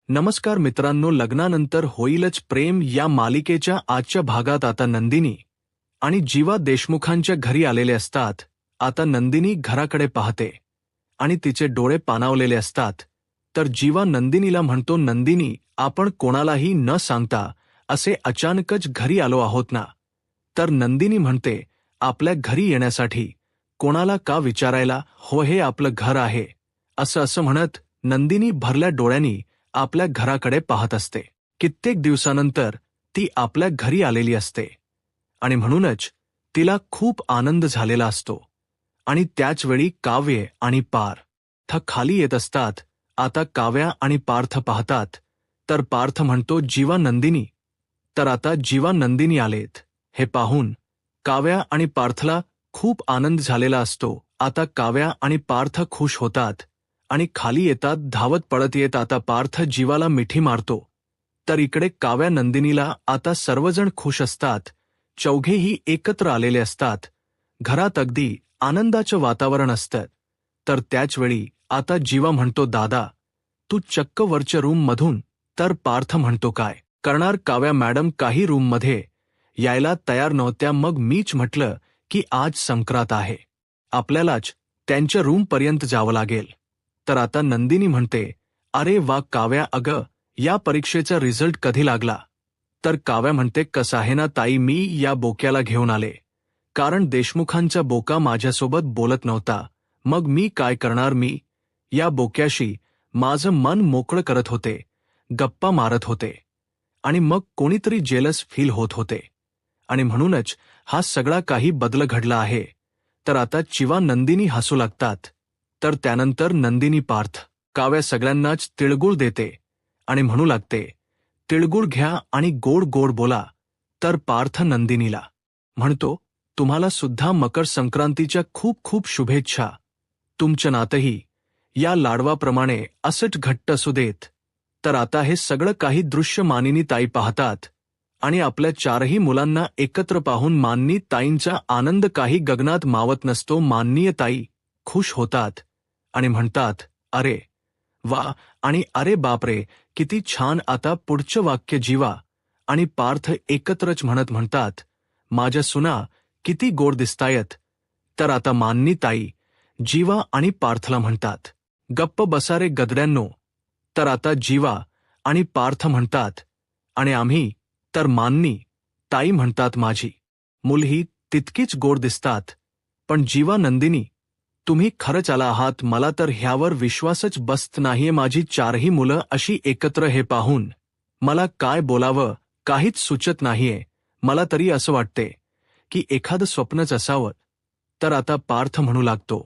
नमस्कार मित्रांनो, लग्नानंतर होईलच प्रेम या मालिकेच्या आजच्या भागात आता नंदिनी आणि जीवा देशमुखांच्या घरी आलेले असतात. आता नंदिनी घराकडे पाहते आणि तिचे डोळे पाणावलेले असतात. तर जीवा नंदिनीला म्हणतो, नंदिनी, आपण कोणालाही न सांगता असे अचानकच घरी आलो आहोत ना? तर नंदिनी म्हणते, आपल्या घरी येण्यासाठी कोणाला का विचारायला, हो हे आपलं घर आहे. असं म्हणत नंदिनी भरल्या डोळ्यांनी आपल्या घराकडे पाहत असते. कित्येक दिवसानंतर ती आपल्या घरी आलेली असते आणि म्हणूनच तिला खूप आनंद झालेला असतो. आणि त्याचवेळी काव्य आणि पार्थ खाली येत असतात. आता काव्या आणि पार्थ पाहतात. तर पार्थ म्हणतो, जीवा नंदिनी. तर आता जीवा नंदिनी आलेत हे पाहून काव्या आणि पार्थला खूप आनंद झालेला असतो. आता काव्या आणि पार्थ खुश होतात आणि खाली येतात, धावत पळत येत आता पार्थ जीवाला मिठी मारतो. तर इकडे काव्या नंदिनीला आता सर्वजण खुश असतात. चौघेही एकत्र आलेले असतात. घरात अगदी आनंदाचं वातावरण असतं. तर त्याचवेळी आता जीवा म्हणतो, दादा, तू चक्क वरच्या रूममधून. तर पार्थ म्हणतो, काय करणार काव्या मॅडम, काही रूममध्ये यायला तयार नव्हत्या. मग मीच म्हटलं की आज संक्रांत आहे, आपल्यालाच त्यांच्या रूमपर्यंत जावं लागेल. तर आता नंदिनी म्हणते, अरे वा काव्या, अगं या परीक्षेचा रिझल्ट कधी लागला? तर काव्या म्हणते, कसं आहे ना ताई, मी या बोक्याला घेऊन आले, कारण देशमुखांचा बोका माझ्यासोबत बोलत नव्हता. मग मी काय करणार, मी या बोक्याशी माझं मन मोकळं करत होते, गप्पा मारत होते, आणि मग कोणीतरी जेलस फील होत होते, आणि म्हणूनच हा सगळा काही बदल घडला आहे. तर आता चिवा नंदिनी हसू लागतात. तर त्यानंतर नंदिनी पार्थ काव्या सगळ्यांनाच तिळगुळ देते आणि म्हणू लागते, तिळगुळ घ्या आणि गोड गोड बोला. तर पार्थ नंदिनीला म्हणतो, तुम्हाला सुद्धा मकर संक्रांतीच्या खूप खूप शुभेच्छा. तुमचं नातंही या लाडवाप्रमाणे असंच घट्ट असू देत. तर आता हे सगळं काही दृश्य मानिनी ताई पाहतात आणि आपल्या चारही मुलांना एकत्र पाहून माननी ताईंचा आनंद काही गगनात मावत नसतो. माननीय ताई खुश होतात आणि म्हणतात, अरे वा आणि अरे बापरे, किती छान. आता पुढचं वाक्य जीवा आणि पार्थ एकत्रच म्हणतात, माझ्या सुना किती गोड दिसतायत. तर आता माननी ताई जीवा आणि पार्थला म्हणतात, गप्प बसा रे गधड्यांनो. तर आता जीवा आणि पार्थ म्हणतात, आणि आम्ही. तर माननी ताई म्हणतात, माझी मुलंही तितकीच गोड दिसतात. पण जीवा नंदिनी, तुम्ही खरंच आला आहात. मला तर ह्यावर विश्वासच बसत नाहीये. माझी चारही मुलं अशी एकत्र हे पाहून मला काय बोलावं काहीच सुचत नाहीये. मला तरी असं वाटते की एखादं स्वप्नच असावं. तर आता पार्थ म्हणू लागतो,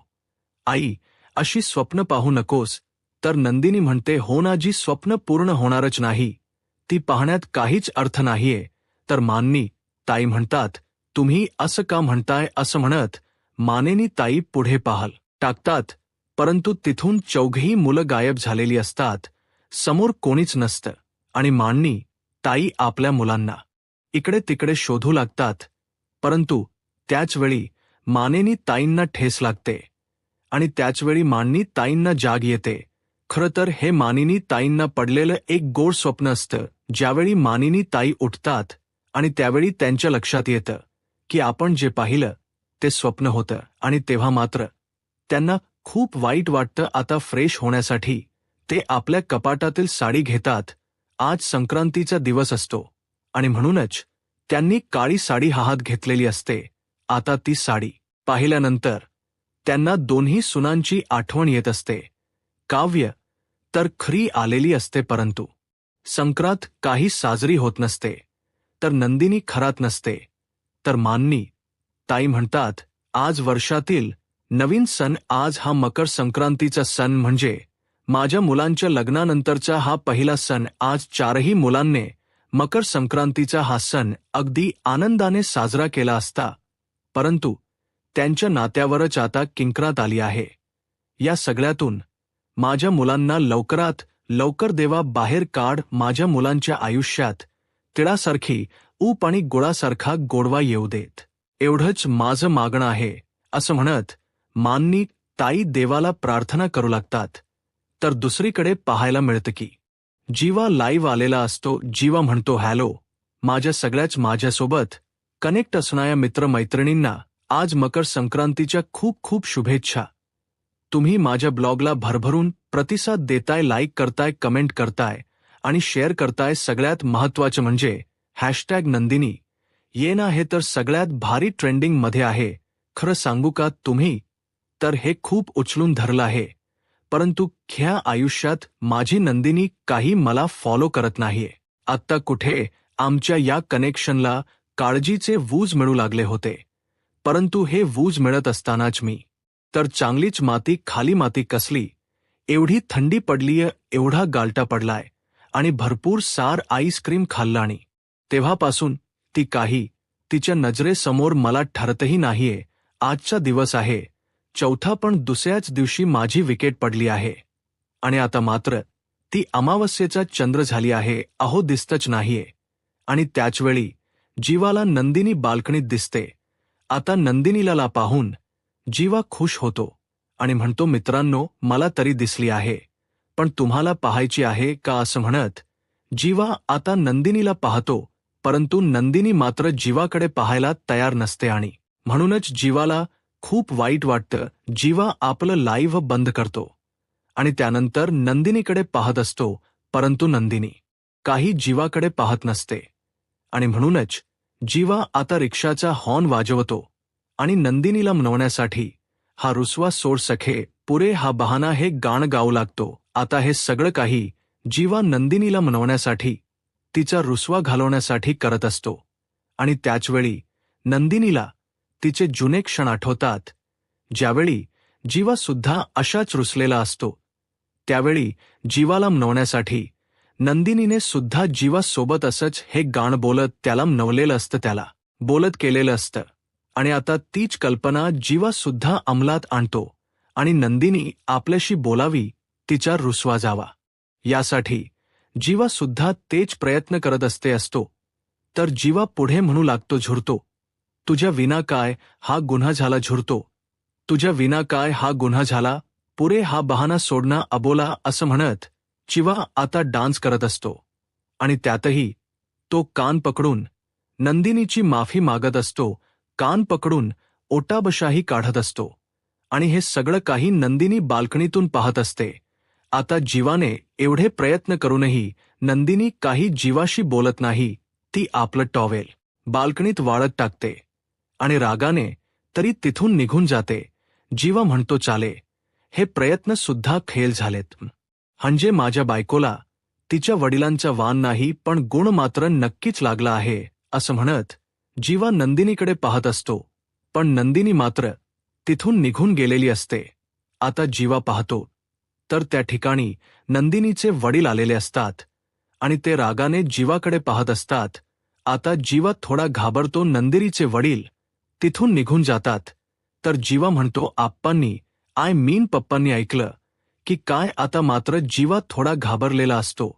आई, अशी स्वप्न पाहू नकोस. तर नंदिनी म्हणते, हो ना, जी स्वप्न पूर्ण होणारच नाही ती पाहण्यात काहीच अर्थ नाहीये. तर माननी ताई म्हणतात, तुम्ही असं का म्हणताय? असं म्हणत मानेनी ताई पुढे पाहल टाकतात, परंतु तिथून चौघही मुलं गायब झालेली असतात. समोर कोणीच नसतं आणि माननी ताई आपल्या मुलांना इकडे तिकडे शोधू लागतात. परंतु त्याचवेळी मानेनी ताईंना ठेस लागते आणि त्याचवेळी माननी ताईंना जाग येते. खरं तर हे मानिनी ताईंना पडलेलं एक गोड स्वप्न असतं. ज्यावेळी मानिनी ताई उठतात आणि त्यावेळी त्यांच्या लक्षात येतं की आपण जे पाहिलं ते स्वप्न होतं. आणि तेव्हा मात्र त्यांना खूप वाईट वाटतं. आता फ्रेश होण्यासाठी ते आपल्या कपाटातील साडी घेतात. आज संक्रांतीचा दिवस असतो आणि म्हणूनच त्यांनी काळी साडी हातात घेतलेली असते. आता ती साडी पाहिल्यानंतर त्यांना दोन्ही सुनांची आठवण येत असते. काव्य तर खरी आलेली असते, परंतु संक्रांत काही साजरी होत नसते. तर नंदिनी खरात नसते. तर माननी ताई म्हणतात, आज वर्षातील नवीन सण, आज हा मकर संक्रांतीचा सण, म्हणजे माझ्या मुलांच्या लग्नानंतरचा हा पहिला सण. आज चारही मुलांनी मकर संक्रांतीचा हा सण अगदी आनंदाने साजरा केला असता, परंतु त्यांच्या नात्यावरच आता किंक्रात आली आहे. या सगळ्यातून माझ्या मुलांना लवकरात लवकर देवा बाहेर काढ. माझ्या मुलांच्या आयुष्यात तिळासारखी ऊप आणि गुळासारखा गोडवा येऊ देत. एवढंच माझं मागणं आहे. असं म्हणत माननी ताई देवाला प्रार्थना करू लागतात. तर दुसरीकडे पाहायला मिळतं की जीवा लाईव्ह आलेला असतो. जीवा म्हणतो, हॅलो माझ्यासोबत कनेक्ट असणाऱ्या मित्रमैत्रिणींना आज मकर संक्रांतीच्या खूप खूप शुभेच्छा. तुम्ही माझ्या ब्लॉगला भरभरून प्रतिसाद देताय, लाईक करताय, कमेंट करताय आणि शेअर करताय. सगळ्यात महत्त्वाचं म्हणजे हॅशटॅग नंदिनी येणं हे तर सगळ्यात भारी ट्रेंडिंग मध्ये आहे. खरं सांगू का तुम्ही तर हे खूप उचलून धरलं आहे, परंतु ह्या आयुष्यात माझी नंदिनी काही मला फॉलो करत नाहीये. आत्ता कुठे आमच्या या कनेक्शनला काळजीचे वूज मिळू लागले होते, परंतु हे वूज मिळत असतानाच मी तर चांगलीच खाली माती कसली, एवढी थंडी पडलीय, एवढा गालटा पडलाय आणि भरपूर सार आईस्क्रीम खाल्लं आणि तेव्हापासून ती काही तिच्या नजरेसमोर मला ठरतही नाहीये. आजचा दिवस आहे चौथा, पण दुसऱ्याच दिवशी माझी विकेट पडली आहे आणि आता मात्र ती अमावस्येचा चंद्र झाली आहे. अहो दिसतच नाहीये. आणि त्याचवेळी जीवाला नंदिनी बाल्कनीत दिसते. आता नंदिनीला पाहून जीवा खुश होतो आणि म्हणतो, मित्रांनो मला तरी दिसली आहे, पण तुम्हाला पाहायची आहे का, असं म्हणत जीवा आता नंदिनीला पाहतो, परंतु नंदिनी मात्र जीवाकडे पाहायला तयार नसते आणि म्हणूनच जीवाला खूप वाईट वाटतं. जीवा आपलं लाईव्ह बंद करतो आणि त्यानंतर नंदिनीकडे पाहत असतो, परंतु नंदिनी काही जीवाकडे पाहत नसते आणि म्हणूनच जीवा आता रिक्षाचा हॉर्न वाजवतो आणि नंदिनीला मनवण्यासाठी हा रुसवा सोड सखे पुरे हा बहाणा हे गाणं गाऊ लागतो. आता हे सगळं काही जीवा नंदिनीला मनवण्यासाठी, तिचा रुसवा घालवण्यासाठी करत असतो आणि त्याचवेळी नंदिनीला तिचे जुने क्षण आठवतात, ज्यावेळी जीवा सुद्धा अशाच रुसलेला असतो. त्यावेळी जीवाला मनवण्यासाठी नंदिनीने सुद्धा जीवासोबत असंच हे गाणं बोलत त्याला मनवलेलं असतं, त्याला बोलत केलेलं असतं. आणि आता तीच कल्पना जीवा सुद्धा अंमलात आणतो आणि नंदिनी आपल्याशी बोलावी, तिचा रुसवा जावा, यासाठी जीवा सुद्धा तेच प्रयत्न करत असतो. तर जीवा पुढे म्हणू लागतो, झुरतो तुझ्या विना काय हा गुन्हा झाला, झुरतो तुझ्या विना काय हा गुन्हा झाला, पुरे हा बहाणा सोडणं अबोला, असं म्हणत जीवा आता डान्स करत असतो आणि त्यातही तो कान पकडून नंदिनीची माफी मागत असतो, कान पकडून ओटाबशाही काढत असतो आणि हे सगळं काही नंदिनी बाल्कनीतून पाहत असते. आता जीवाने एवढे प्रयत्न करूनही नंदिनी काही जीवाशी बोलत नाही. ती आपलं टॉवेल बाल्कनीत वाळत टाकते आणि रागाने तरी तिथून निघून जाते. जीवा म्हणतो, चाले हे प्रयत्न सुद्धा फेल झालेत. म्हणजे माझ्या बायकोला तिच्या वडिलांचा वाण नाही, पण गुण मात्र नक्कीच लागला आहे, असं म्हणत जीवा नंदिनीकडे पाहत असतो, पण नंदिनी मात्र तिथून निघून गेलेली असते. आता जीवा पाहतो तर त्या ठिकाणी नंदिनीचे वडील आलेले असतात आणि ते रागाने जीवाकडे पाहत असतात. आता जीवा थोडा घाबरतो. नंदिनीचे वडील तिथून निघून जातात. तर जीवा म्हणतो, पप्पांनी ऐकलं की काय. आता मात्र जीवा थोडा घाबरलेला असतो.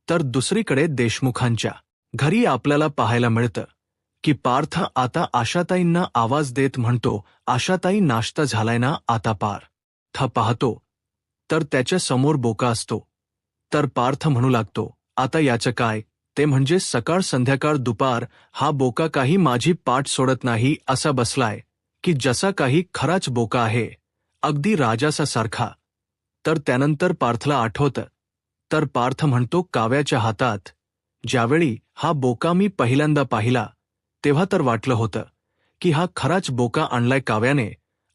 तर दुसरीकडे देशमुखांच्या घरी आपल्याला पाहायला मिळतं की पार्थ आता आशाताईंना आवाज देत म्हणतो, आशाताई नाश्ता झालाय ना आता. पार्थ पाहतो तर त्याच्या समोर बोका असतो. तर पार्थ म्हणू लागतो, आता याचं काय, ते म्हणजे सकाळ संध्याकाळ दुपार हा बोका काही माझी पाठ सोडत नाही, असा बसलाय की जसा काही खराच बोका आहे, अगदी राजासा सारखा. तर त्यानंतर पार्थला आठवतं. तर पार्थ म्हणतो, काव्याच्या हातात ज्यावेळी हा बोका मी पहिल्यांदा पाहिला तेव्हा तर वाटलं होतं की हा खराच बोका आणलाय काव्याने.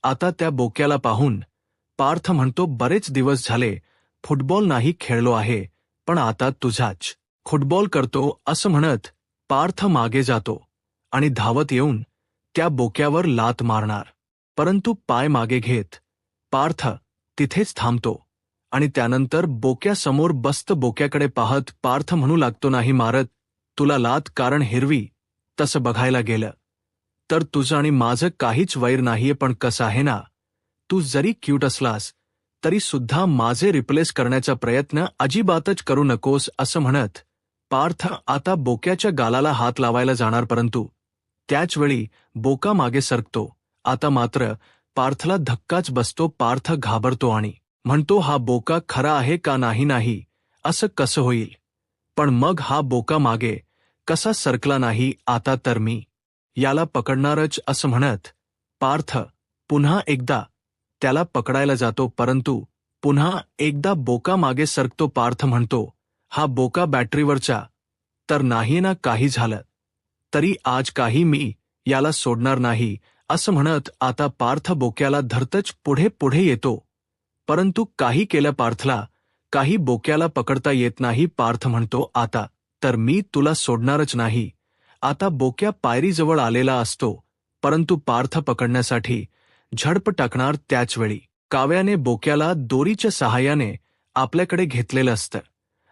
आता त्या बोक्याला पाहून पार्थ म्हणतो, बरेच दिवस झाले फुटबॉल नाही खेळलो आहे, पण आता तुझाच फुटबॉल करतो, असं म्हणत पार्थ मागे जातो आणि धावत येऊन त्या बोक्यावर लात मारणार, परंतु पाय मागे घेत पार्थ तिथेच थांबतो आणि त्यानंतर बोक्यासमोर बस्त बोक्याकडे पाहत पार्थ म्हणू लागतो, नाही मारत तुला लात, कारण हिरवी तसं बघायला गेलं तर तुझं आणि माझं काहीच वैर नाहीये, पण कसं आहे ना, तू जरी क्यूट असलास तरी सुद्धा माझे रिप्लेस करण्याचा प्रयत्न अजिबातच करू नकोस, असं म्हणत पार्थ आता बोक्याच्या गालाला हात लावायला जाणार, परंतु त्याचवेळी बोका मागे सरकतो. आता मात्र पार्थला धक्काच बसतो. पार्थ घाबरतो आणि म्हणतो, हा बोका खरा आहे का नाही, असं कसं होईल. पण मग हा बोका मागे कसा सरकला नाही आता तर मी याला पकडणारच असं म्हणत पार्थ पुन्हा एकदा त्याला पकडायला जातो, परंतु पुन्हा एकदा बोका मागे सरकतो. पार्थ म्हणतो, हा बोका बॅटरीवरचा तर नाही ना, काही झालं तरी आज काही मी याला सोडणार नाही असं म्हणत आता पार्थ बोक्याला धरतच पुढे पुढे येतो, परंतु काही केलं पार्थला काही बोक्याला पकडता येत नाही. पार्थ म्हणतो, आता तर मी तुला सोडणारच नाही. आता बोक्या पायरीजवळ आलेला असतो, परंतु पार्थ पकडण्यासाठी झडप टाकणार त्याचवेळी काव्याने बोक्याला दोरीच्या सहाय्याने आपल्याकडे घेतलेलं असतं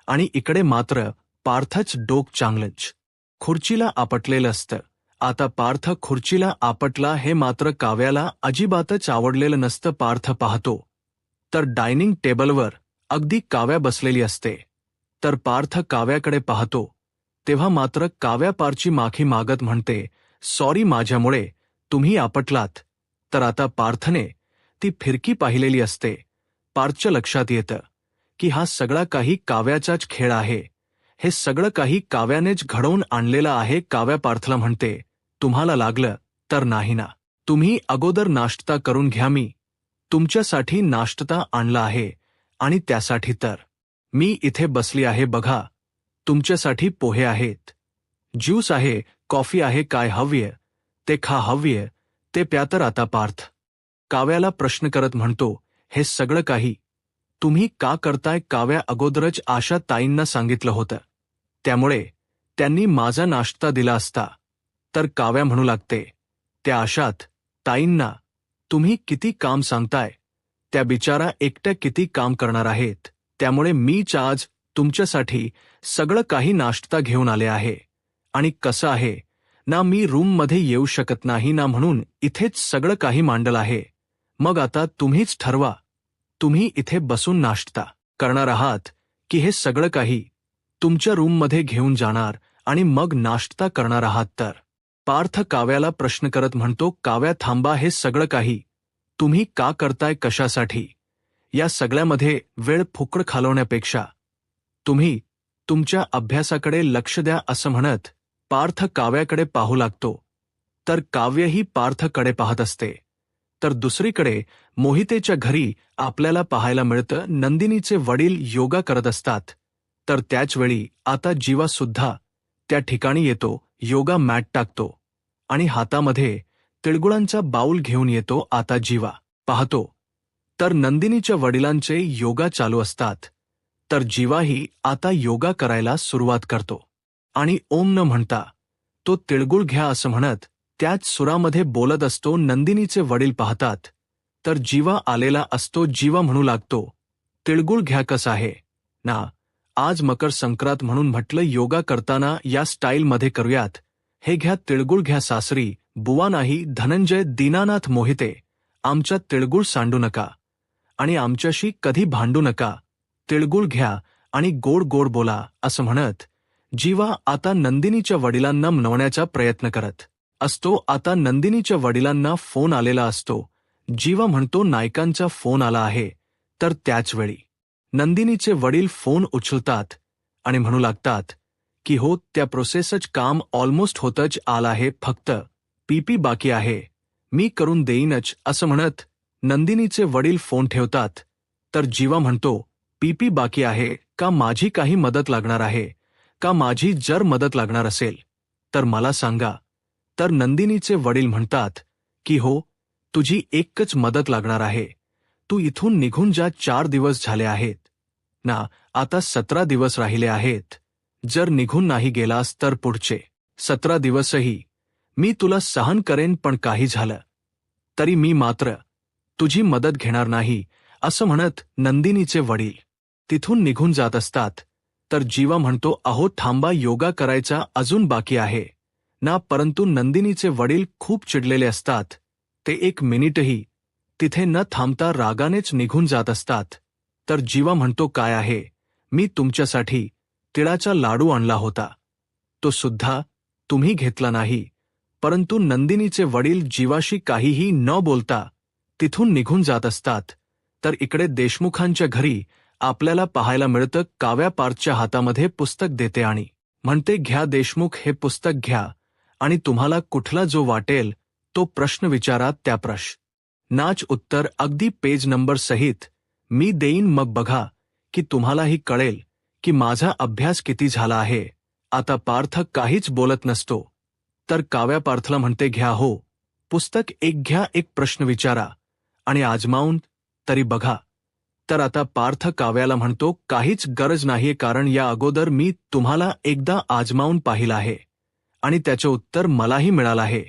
आणि इकडे मात्र पार्थच डोक चांगलंच खुर्चीला आपटलेलं असतं. आता पार्थ खुर्चीला आपटला हे मात्र काव्याला अजिबातच आवडलेलं नसतं. पार्थ पाहतो तर डायनिंग टेबलवर अगदी काव्या बसलेली असते. तर पार्थ काव्याकडे पाहतो तेव्हा मात्र काव्या पारची माफी मागत म्हणते, सॉरी, माझ्यामुळे तुम्ही आपटलात. तर आता पार्थने ती फिरकी पाहिलेली असते. पार्थच्या लक्षात येतं की हा सगळा काही काव्याचाच खेळ आहे, हे सगळं काही काव्यानेच घडवून आणलेलं आहे. काव्या पार्थला म्हणते, तुम्हाला लागलं तर नाही ना, तुम्ही अगोदर नाश्ता करून घ्या, मी तुमच्यासाठी नाश्ता आणला आहे आणि त्यासाठी तर मी इथे बसली आहे बघा. तुमच्यासाठी पोहे आहेत, ज्यूस आहे, कॉफी आहे, काय हवीय ते खा, हवीय ते प्या. तर आता पार्थ काव्याला प्रश्न करत म्हणतो, हे सगळं काही तुम्ही का करताय? काव्या अगोदरच आशा ताईंना सांगितलं होतं, त्यामुळे त्यांनी माझा नाश्ता दिला असता. तर काव्या म्हणू लागते, त्या आशात ताईंना तुम्ही किती काम सांगताय? त्या बिचारा एकट्या किती काम करणार आहेत, त्यामुळे मीच आज तुमच्यासाठी सगळं काही नाश्ता घेऊन आले आहे. आणि कसं आहे ना, मी रूममध्ये येऊ शकत नाही ना, म्हणून इथेच सगळं काही मांडलं आहे. मग आता तुम्हीच ठरवा, तुम्ही इथे बसून नाश्ता करणार आहात की हे सगळं काही तुमच्या रूममध्ये घेऊन जाणार आणि मग नाश्ता करणार आहात? तर पार्थ काव्याला प्रश्न करत म्हणतो, काव्या थांबा, हे सगळं काही तुम्ही का करताय? कशासाठी? या सगळ्यामध्ये वेळ फुकट घालवण्यापेक्षा तुम्ही तुमच्या अभ्यासाकडे लक्ष द्या असं म्हणत पार्थ काव्याकडे पाहू लागतो. तर काव्यही पार्थकडे पाहत असते. तर दुसरीकडे मोहितेच्या घरी आपल्याला पाहायला मिळतं, नंदिनीचे वडील योगा करत असतात. तर त्याचवेळी आता जीवा सुद्धा त्या ठिकाणी येतो, योगा मॅट टाकतो आणि हातामध्ये तिळगुळांचा बाऊल घेऊन येतो. आता जीवा पाहतो तर नंदिनीच्या वडिलांचे योगा चालू असतात. तर जीवाही आता योगा करायला सुरुवात करतो आणि ओम न म्हणता तो तिळगुळ घ्या असं म्हणत त्याच सुरामध्ये बोलत असतो. नंदिनीचे वडील पाहतात तर जीवा आलेला असतो. जीवा म्हणू लागतो, तिळगुळ घ्या, कसं आहे ना, आज मकर संक्रांत म्हणून म्हटलं योगा करताना या स्टाईलमध्ये करूयात. हे घ्या, तिळगुळ घ्या. सासरी बुवा नाही, धनंजय, दीनानाथ, मोहिते, आमच्यात तिळगुळ सांडू नका आणि आमच्याशी कधी भांडू नका. तिळगुळ घ्या आणि गोड गोड बोला असं म्हणत जीवा आता नंदिनीच्या वडिलांना मनवण्याचा प्रयत्न करत असतो. आता नंदिनीच्या वडिलांना फोन आलेला असतो. जीवा म्हणतो, नायकांचा फोन आला आहे. तर त्याचवेळी नंदिनीचे वडील फोन उचलतात आणि म्हणू लागतात की हो, त्या प्रोसेसच काम ऑलमोस्ट होतच आलं आहे, फक्त पीपी बाकी आहे, मी करून देईनच असं म्हणत नंदिनीचे वडील फोन ठेवतात. तर जीवा म्हणतो, पीपी बाकी आहे का? माझी काही मदत लागणार आहे का? माझी जर मदत लागणार असेल तर मला सांगा. तर नंदिनीचे वडील म्हणतात की हो, तुझी एकच मदत लागणार आहे, तू इथून निघून जा. 4 दिवस झाले आहेत ना, आता 17 दिवस राहिले आहेत. जर निघून नाही गेलास तर पुढचे 17 दिवसही मी तुला सहन करेन, पण काही झालं तरी मी मात्र तुझी मदत घेणार नाही असं म्हणत नंदिनीचे वडील तिथून निघून जात असतात. तर जीवा म्हणतो, अहो थांबा, योगा करायचा अजून बाकी आहे ना. परंतु नंदिनीचे वडील खूप चिडलेले असतात. ते 1 मिनिटही तिथे न थांबता रागानेच निघून जात असतात. तर जीवा म्हणतो, काय आहे, मी तुमच्यासाठी तिळाचा लाडू आणला होता, तो सुद्धा तुम्ही घेतला नाही. परंतु नंदिनीचे वडील जीवाशी काहीही न बोलता तिथून निघून जात असतात. तर इकडे देशमुखांच्या घरी आपल्याला पाहायला मिळतं काव्या पार्थच्या हातामध्ये पुस्तक देते आणि म्हणते, घ्या देशमुख हे पुस्तक घ्या आणि तुम्हाला कुठला जो वाटेल तो प्रश्न विचारा. त्या प्रश्नाचं उत्तर अगदी पेज नंबर सहित मी देईन, मग बघा की तुम्हालाही कळेल की माझा अभ्यास किती झाला आहे. आता पार्थ काहीच बोलत नसतो, तर काव्या पार्थला म्हणते, घ्या हो पुस्तक एक घ्या, एक प्रश्न विचारा आणि आजमावून तरी बघा. तर आता पार्थ काव्याला म्हणतो, काहीच गरज नाहीये, कारण या अगोदर मी तुम्हाला एकदा आजमावून पाहिलं आहे आणि त्याचं उत्तर मलाही मिळालं आहे.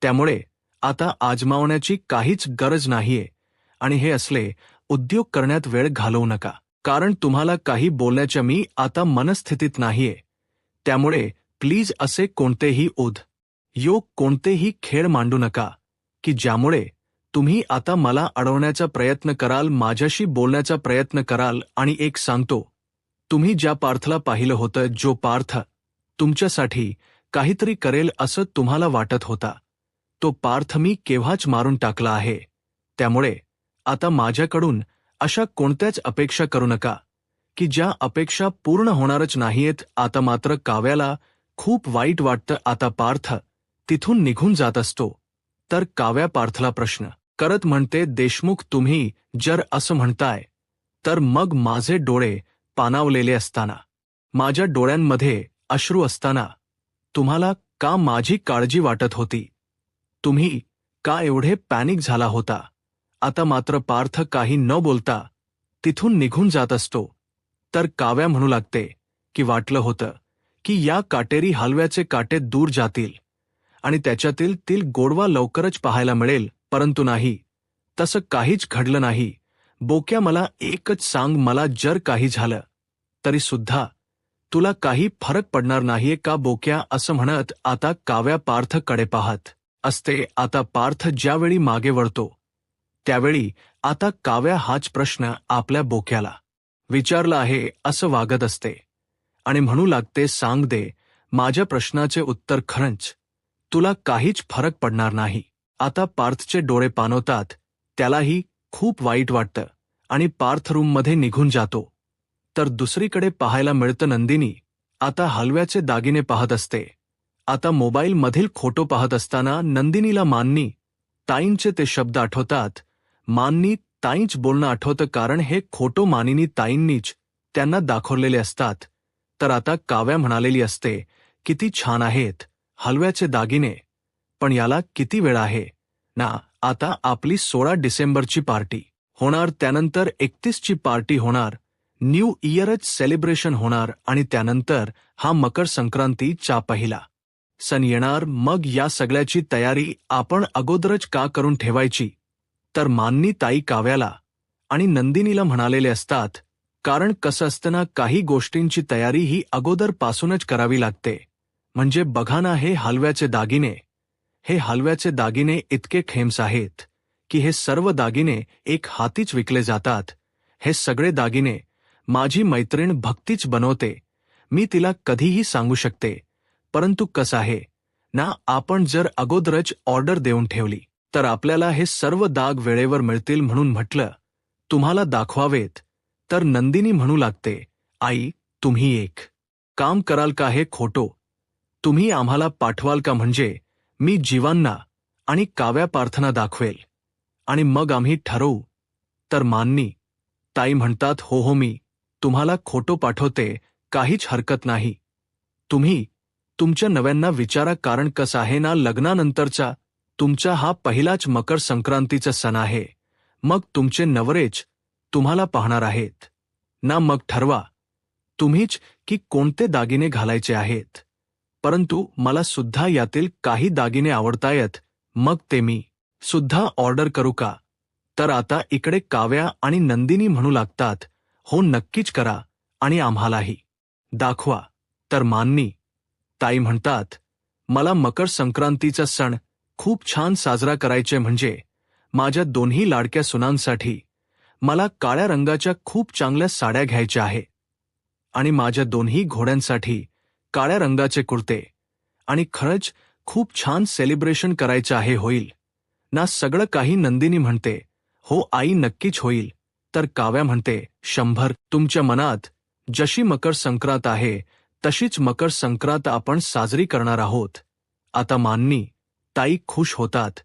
त्यामुळे आता आजमावण्याची काहीच गरज नाहीये आणि हे असले उद्योग करण्यात वेळ घालवू नका, कारण तुम्हाला काही बोलण्याच्या मी आता मनस्थितीत नाहीये. त्यामुळे प्लीज असे कोणतेही योग, कोणतेही खेळ मांडू नका की ज्यामुळे तुम्ही आता मला अडवण्याचा प्रयत्न कराल, माझ्याशी बोलण्याचा प्रयत्न कराल. आणि एक सांगतो, तुम्ही ज्या पार्थला पाहिलं होतं, जो पार्थ तुमच्यासाठी काहीतरी करेल असं तुम्हाला वाटत होता, तो पार्थ मी केव्हाच मारून टाकला आहे. त्यामुळे आता माझ्याकडून अशा कोणत्याच अपेक्षा करू नका की ज्या अपेक्षा पूर्ण होणारच नाहीयेत. आता मात्र काव्याला खूप वाईट वाटतं. आता पार्थ तिथून निघून जात असतो, तर काव्या पार्थला प्रश्न करत म्हणते, देशमुख तुम्ही जर असं म्हणताय तर मग माझे डोळे पाणावलेले असताना, माझ्या डोळ्यांमध्ये अश्रू असताना तुम्हाला का माझी काळजी वाटत होती? तुम्ही का एवढे पॅनिक झाला होता? आता मात्र पार्थ काही न बोलता तिथून निघून जात असतो, तर काव्या म्हणू लागते की वाटलं होतं की या काटेरी हलव्याचे काटे दूर जातील आणि त्याच्यातील तिल गोडवा लवकरच पाहायला मिळेल, परंतु नाही, तसं काहीच घडलं नाही. बोक्या, मला एकच सांग, मला जर काही झालं तरी सुद्धा तुला काही फरक पडणार नाहीये का बोक्या? असं म्हणत आता काव्या पार्थकडे पाहत असते. आता पार्थ ज्यावेळी मागे वळतो त्यावेळी आता काव्या हाच प्रश्न आपल्या बोक्याला विचारला आहे असं वागत असते आणि म्हणू लागते, सांग दे, माझ्या प्रश्नाचे उत्तर, खरंच तुला काहीच फरक पडणार नाही. आता पार्थचे डोळे पाणवतात, त्यालाही खूप वाईट वाटतं आणि पार्थ रूममध्ये निघून जातो. तर दुसरीकडे पाहायला मिळतं नंदिनी आता हलव्याचे दागिने पाहत असते. आता मोबाईलमधील फोटो पाहत असताना नंदिनीला माननी ताईंचे ते शब्द आठवतात. माननी ताईंच बोलणं आठवतं, कारण हे फोटो मानिनी ताईंनीच त्यांना दाखवलेले असतात. तर आता काव्या म्हणालेली असते, किती छान आहेत हलव्याचे दागिने, पण याला किती वेळ आहे ना. आता आपली 16 डिसेंबरची पार्टी होणार, त्यानंतर 31ची पार्टी होणार, न्यू इयरच सेलिब्रेशन होणार आणि त्यानंतर हा मकर संक्रांतीचा पहिला सण येणार. मग या सगळ्याची तयारी आपण अगोदरच का करून ठेवायची? तर माननी ताई काव्याला आणि नंदिनीला म्हणालेले असतात, कारण कसं असतं ना, काही गोष्टींची तयारी ही अगोदरपासूनच करावी लागते. म्हणजे बघा ना, हे हलव्याचे दागिने इतके खेम्स आहेत की हे सर्व दागिने एक हातीच विकले जातात. हे सगळे दागिने माझी मैत्रीण भक्तीच बनवते, मी तिला कधीही सांगू शकते. परंतु कसं आहे ना, आपण जर अगोदरच ऑर्डर देऊन ठेवली तर आपल्याला हे सर्व दाग वेळेवर मिळतील. म्हणून म्हटलं तुम्हाला दाखवावेत. तर नंदिनी म्हणू लागते, आई, तुम्ही एक काम कराल का? हे फोटो तुम्ही आम्हाला पाठवाल का? म्हणजे मी जीवांना आणि काव्या पार्थना दाखवेल आणि मग आम्ही ठरवू. तर माननी ताई म्हणतात, हो हो, मी तुम्हाला फोटो पाठवते, काहीच हरकत नाही. तुम्ही तुमच्या नव्यांना विचारा, कारण कसं आहे ना, लग्नानंतरचा तुमचा हा पहिलाच मकर संक्रांतीचा सण आहे. मग तुमचे नवरेच तुम्हाला पाहणार आहेत ना, मग ठरवा तुम्हीच की कोणते दागिने घालायचे आहेत. परंतु मला सुद्धा यातील काही दागिने आवडतायत, मग ते मी सुद्धा ऑर्डर करू का? तर आता इकडे काव्या आणि नंदिनी म्हणू लागतात, हो नक्कीच करा आणि आम्हालाही दाखवा. तर माननी ताई म्हणतात, मला मकर संक्रांतीचा सण खूप छान साजरा करायचे, म्हणजे माझ्या दोन्ही लाडक्या सुनांसाठी मला काळ्या रंगाच्या खूप चांगल्या साड्या घ्यायच्या आहे आणि माझ्या दोन्ही घोड्यांसाठी काळ्या रंगाचे कुर्ते, आणि खरंच खूप छान सेलिब्रेशन करायचं आहे. होईल ना सगळं काही? नंदिनी म्हणते, हो आई, नक्कीच होईल. तर काव्या म्हणते 100. तुमच्या मनात जशी मकर संक्रांत आहे तशीच मकर संक्रांत आपण साजरी करणार आहोत. आता मान्नी ताई खुश होतात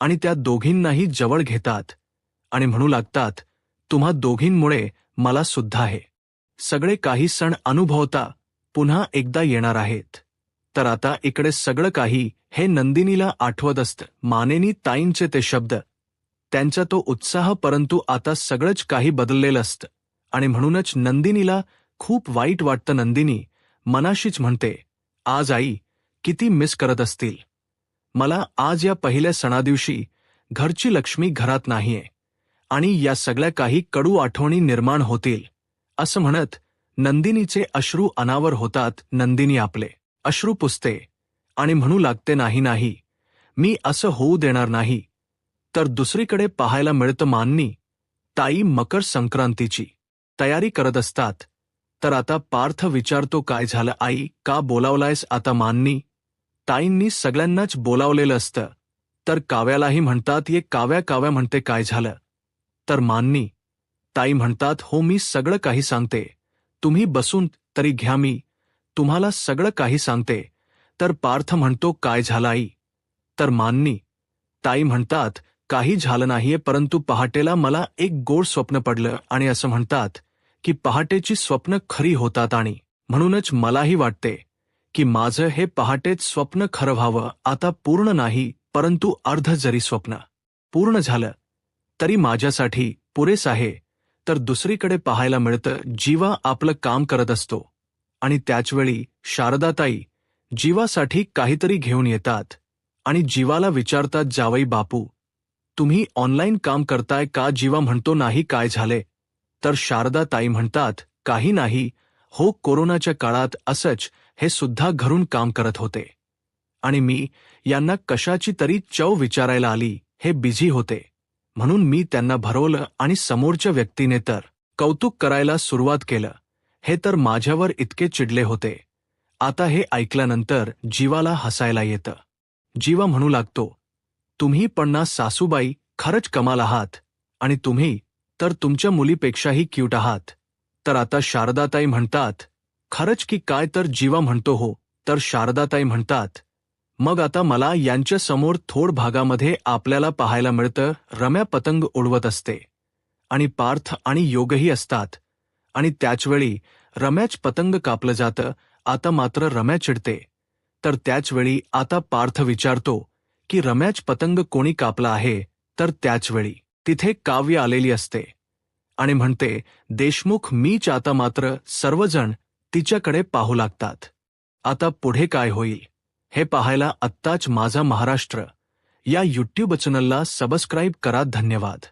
आणि त्या दोघींनाही जवळ घेतात आणि म्हणू लागतात, तुम्हा दोघींमुळे मला सुद्धा हे सगळे काही सण अनुभवता पुन्हा एकदा येणार आहेत. तर आता इकडे सगळं काही हे नंदिनीला आठवत असतं. मानेनी ताईंचे ते शब्द, त्यांचा तो उत्साह, परंतु आता सगळंच काही बदललेलं असतं आणि म्हणूनच नंदिनीला खूप वाईट वाटतं. नंदिनी मनाशीच म्हणते, आज आई किती मिस करत असतील मला. आज या पहिल्या सणादिवशी घरची लक्ष्मी घरात नाहीये आणि या सगळ्या काही कडू आठवणी निर्माण होतील. असं म्हणत नंदिनीचे अश्रू अनावर होतात. नंदिनी आपले अश्रू पुसते आणि म्हणू लागते, नाही नाही, मी असं होऊ देणार नाही. तर दुसरीकडे पाहायला मिळतं मान्नी ताई मकर संक्रांतीची तयारी करत असतात. तर आता पार्थ विचारतो, काय झालं आई, का बोलावलायस? आता मान्नी ताईंनी सगळ्यांनाच बोलावलेलं असतं. तर काव्यालाही म्हणतात, ये काव्या. काव्या म्हणते, काय झालं? तर मान्नी ताई म्हणतात, हो मी सगळं काही सांगते, तुम्ही बसून तरी घ्या, मी तुम्हाला सगळं काही सांगते. तर पार्थ म्हणतो, काय झालं आई? तर मान्नी ताई म्हणतात, काही झालं नाहीये, परंतु पहाटेला मला एक गोड स्वप्न पडलं. आणि असं म्हणतात की पहाटेची स्वप्न खरी होतात आणि म्हणूनच मलाही वाटते की माझं हे पहाटेच स्वप्न खरं व्हावं. आता पूर्ण नाही, परंतु अर्ध जरी स्वप्न पूर्ण झालं तरी माझ्यासाठी पुरेस आहे. तर दुसरीकडे पाहायला मिळतं, जीवा आपलं काम करत असतो आणि त्याचवेळी शारदाताई जीवासाठी काहीतरी घेऊन येतात आणि जीवाला विचारतात, जावई बापू तुम्ही ऑनलाईन काम करताय का? जीवा म्हणतो, नाही, काय झाले? तर शारदाताई म्हणतात, काही नाही हो, कोरोनाच्या काळात असंच हे सुद्धा घरून काम करत होते आणि मी यांना कशाची तरी चव विचारायला आली, हे बिझी होते म्हणून मी त्यांना भरवलं आणि समोरच्या व्यक्तीने तर कौतुक करायला सुरुवात केलं. हे तर माझ्यावर इतके चिडले होते. आता हे ऐकल्यानंतर जीवाला हसायला येतं. जीवा म्हणू लागतो, तुम्ही पण ना सासूबाई खरंच कमाल आहात आणि तुम्ही तर तुमच्या मुलीपेक्षाही क्यूट आहात. तर आता शारदाताई म्हणतात, खरंच की काय? तर जीवा म्हणतो, हो. तर शारदाताई म्हणतात, मग आता मला यांच्या समोर थोड भागामध्ये आपल्याला पाहायला मिळतं, रम्या पतंग उडवत असते आणि पार्थ आणि योगही असतात आणि त्याचवेळी रम्याच पतंग कापलं जातं. आता मात्र रम्या चिडते. तर त्याचवेळी आता पार्थ विचारतो की रम्याच पतंग कोणी कापला आहे? तर त्याचवेळी तिथे काव्य आलेली असते आणि म्हणते, देशमुख मीच. आता मात्र सर्वजण तिच्याकडे पाहू लागतात. आता पुढे काय होईल हे पाहायला आत्ताच माझा महाराष्ट्र या यूट्यूब चॅनलला सबस्क्राईब करा. धन्यवाद.